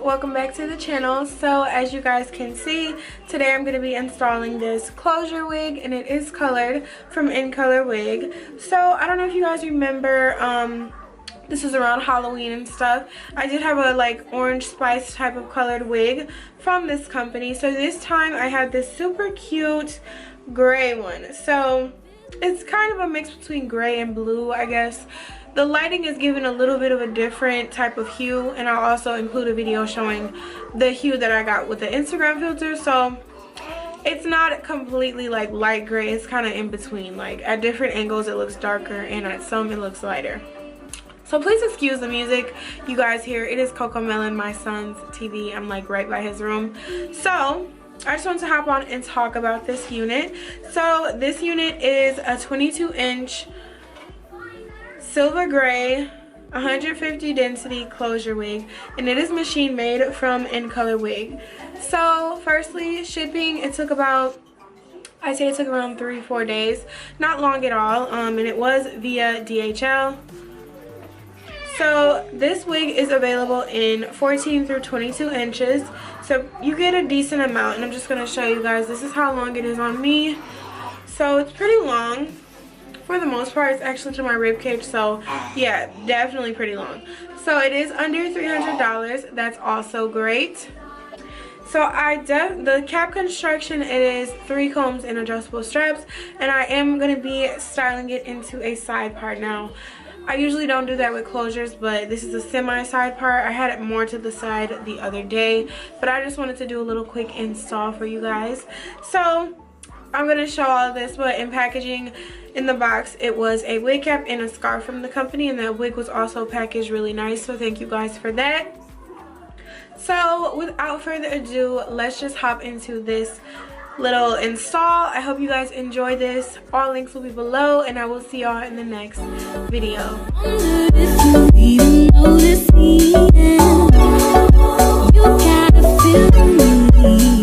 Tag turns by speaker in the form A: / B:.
A: Welcome back to the channel. So as you guys can see, today I'm going to be installing this closure wig, and it is colored from IncolorWig. So I don't know if you guys remember, this is around Halloween and stuff. I did have a like orange spice type of colored wig from this company. So this time I have this super cute gray one. So it's kind of a mix between gray and blue, I guess. The lighting is giving a little bit of a different type of hue, and I'll also include a video showing the hue that I got with the Instagram filter. So it's not completely like light gray, it's kind of in between. Like at different angles it looks darker, and at some it looks lighter. So please excuse the music you guys hear. It is Coco Melon, my son's TV. I'm like right by his room. So I just wanted to hop on and talk about this unit. So this unit is a 22-inch silver gray 150 density closure wig, and it is machine made from IncolorWig. So firstly, shipping, it took about, I'd say it took around 3-4 days, not long at all, and it was via DHL. So this wig is available in 14 through 22 inches, so you get a decent amount, and I'm just going to show you guys. This is how long it is on me. So it's pretty long. For the most part, it's actually to my rib cage, so yeah, definitely pretty long. So it is under $300. That's also great. So the cap construction, it is 3 combs and adjustable straps, and I am going to be styling it into a side part. Now I usually don't do that with closures, but this is a semi side part. I had it more to the side the other day, but I just wanted to do a little quick install for you guys. So I'm going to show all of this, but in packaging in the box, it was a wig cap and a scarf from the company, and that wig was also packaged really nice, so thank you guys for that. So without further ado, let's just hop into this little install. I hope you guys enjoy this. All links will be below, and I will see y'all in the next video. You gotta feel me.